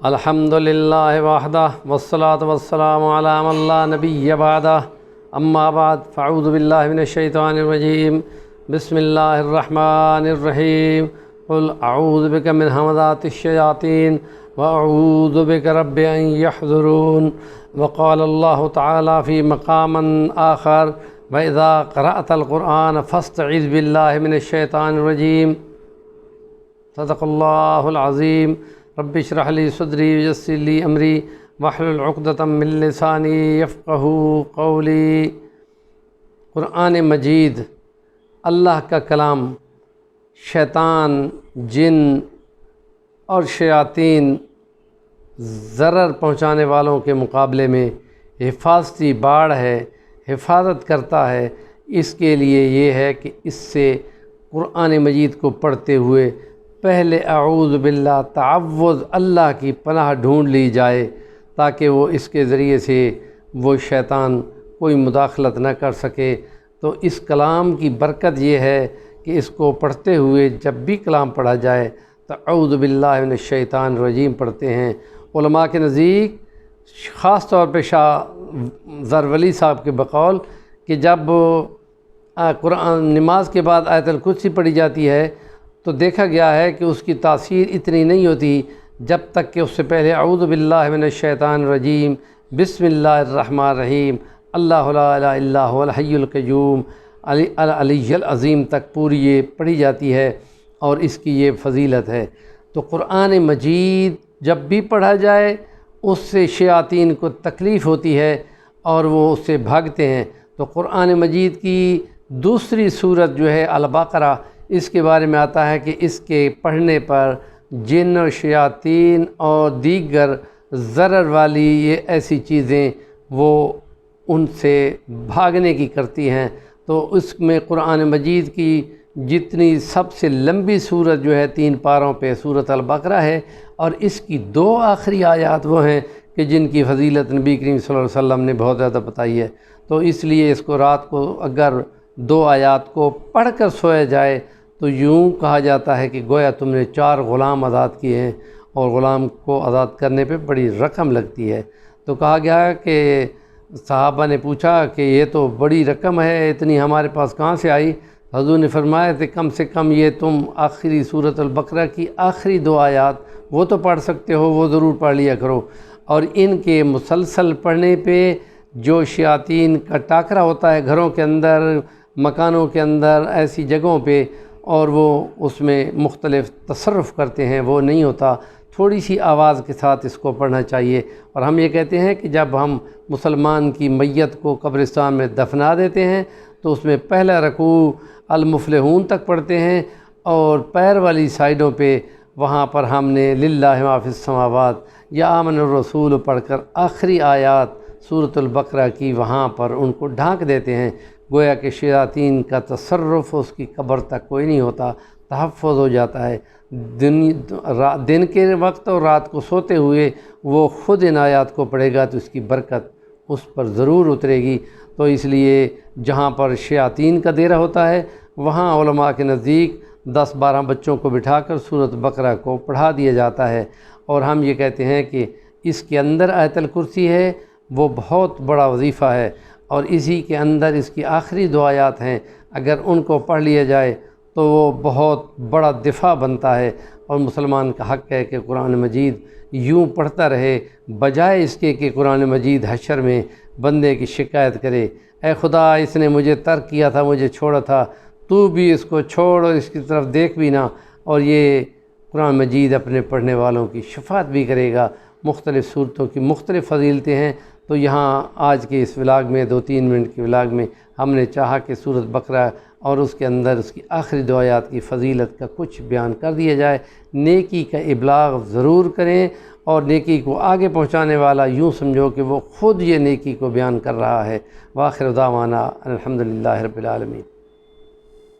الحمدللہ وحدہ والصلاة والسلام علی من لا نبی بعدہ اما بعد فاعوذ باللہ من الشیطان الرجیم بسم اللہ الرحمن الرحیم قل اعوذ بک من ہمزات الشیاطین واعوذ بک رب ان یحضرون وقال اللہ تعالی فی مقام آخر وَإِذَا قَرَأْتَ الْقُرْآنَ فَاسْتَعِذْ بِاللَّهِ مِنَ الشَّيْطَانِ الرَّجِيمِ صدق اللہ العظیم رب اشرح لی صدری ویسر لی امری واحلل عقدۃ من لسانی یفقہوا قولی۔ قرآن مجید اللہ کا کلام شیطان، جن اور شیاطین ضرر پہنچانے والوں کے مقابلے میں حفاظتی باڑ ہے، حفاظت کرتا ہے۔ اس کے لیے یہ ہے کہ اس سے قرآن مجید کو پڑھتے ہوئے پہلے اعوذ باللہ تعوذ اللہ کی پناہ ڈھونڈ لی جائے، تاکہ وہ اس کے ذریعے سے وہ شیطان کوئی مداخلت نہ کر سکے۔ تو اس کلام کی برکت یہ ہے کہ اس کو پڑھتے ہوئے جب بھی کلام پڑھا جائے تو اعوذ باللہ من الشیطان الرجیم پڑھتے ہیں۔ علماء کے نزدیک خاص طور پہ شاہ زرولی صاحب کے بقول کہ جب قرآن نماز کے بعد آیت الکرسی پڑھی جاتی ہے تو دیکھا گیا ہے کہ اس کی تاثیر اتنی نہیں ہوتی جب تک کہ اس سے پہلے اعوذ باللہ من الشیطان الرجیم بسم اللہ الرحمن الرحیم اللہ لا الہ الا هو الحی القیوم العلی العظیم تک پوری یہ پڑھی جاتی ہے، اور اس کی یہ فضیلت ہے۔ تو قرآن مجید جب بھی پڑھا جائے اس سے شیاطین کو تکلیف ہوتی ہے اور وہ اس سے بھاگتے ہیں۔ تو قرآن مجید کی دوسری صورت جو ہے البقرہ، اس کے بارے میں آتا ہے کہ اس کے پڑھنے پر جن اور شیاطین اور دیگر ضرر والی یہ ایسی چیزیں وہ ان سے بھاگنے کی کرتی ہیں۔ تو اس میں قرآن مجید کی جتنی سب سے لمبی صورت جو ہے 3 پاروں پہ صورت البقرہ ہے، اور اس کی 2 آخری آیات وہ ہیں کہ جن کی فضیلت نبی کریم صلی اللہ علیہ وسلم نے بہت زیادہ بتائی ہے۔ تو اس لیے اس کو رات کو اگر 2 آیات کو پڑھ کر سویا جائے تو یوں کہا جاتا ہے کہ گویا تم نے 4 غلام آزاد کیے ہیں، اور غلام کو آزاد کرنے پہ بڑی رقم لگتی ہے۔ تو کہا گیا کہ صحابہ نے پوچھا کہ یہ تو بڑی رقم ہے، اتنی ہمارے پاس کہاں سے آئی؟ حضور نے فرمایا کہ کم سے کم یہ تم آخری سورۃ البقرہ کی آخری 2 آیات وہ تو پڑھ سکتے ہو، وہ ضرور پڑھ لیا کرو۔ اور ان کے مسلسل پڑھنے پہ جو شیاطین کا ٹاکرا ہوتا ہے گھروں کے اندر، مکانوں کے اندر، ایسی جگہوں پہ، اور وہ اس میں مختلف تصرف کرتے ہیں، وہ نہیں ہوتا۔ تھوڑی سی آواز کے ساتھ اس کو پڑھنا چاہیے۔ اور ہم یہ کہتے ہیں کہ جب ہم مسلمان کی میت کو قبرستان میں دفنا دیتے ہیں تو اس میں پہلا رکوع المفلحون تک پڑھتے ہیں، اور پیر والی سائیڈوں پہ وہاں پر ہم نے للہ ما فی السماوات یا آمن الرسول پڑھ کر آخری آیات سورۃ البقرہ کی وہاں پر ان کو ڈھانک دیتے ہیں، گویا کہ شیاطین کا تصرف اس کی قبر تک کوئی نہیں ہوتا، تحفظ ہو جاتا ہے۔ دن کے وقت اور رات کو سوتے ہوئے وہ خود ان آیات کو پڑھے گا تو اس کی برکت اس پر ضرور اترے گی۔ تو اس لیے جہاں پر شیاطین کا ڈیرا ہوتا ہے وہاں علماء کے نزدیک 10-12 بچوں کو بٹھا کر سورۃ بقرہ کو پڑھا دیا جاتا ہے۔ اور ہم یہ کہتے ہیں کہ اس کے اندر آیت الکرسی ہے، وہ بہت بڑا وظیفہ ہے، اور اسی کے اندر اس کی آخری 2 آیات ہیں، اگر ان کو پڑھ لیا جائے تو وہ بہت بڑا دفاع بنتا ہے۔ اور مسلمان کا حق ہے کہ قرآن مجید یوں پڑھتا رہے، بجائے اس کے کہ قرآن مجید حشر میں بندے کی شکایت کرے، اے خدا اس نے مجھے ترک کیا تھا، مجھے چھوڑا تھا، تو بھی اس کو چھوڑ اور اس کی طرف دیکھ بھی نہ۔ اور یہ قرآن مجید اپنے پڑھنے والوں کی شفاعت بھی کرے گا۔ مختلف صورتوں کی مختلف فضیلتیں ہیں۔ تو یہاں آج کے اس ولاگ میں 2-3 منٹ کے ولاگ میں ہم نے چاہا کہ سورۃ بقرہ اور اس کے اندر اس کی آخری 2 آیات کی فضیلت کا کچھ بیان کر دیا جائے۔ نیکی کا ابلاغ ضرور کریں، اور نیکی کو آگے پہنچانے والا یوں سمجھو کہ وہ خود یہ نیکی کو بیان کر رہا ہے۔ وآخر دعوانا الحمدللہ رب العالمین۔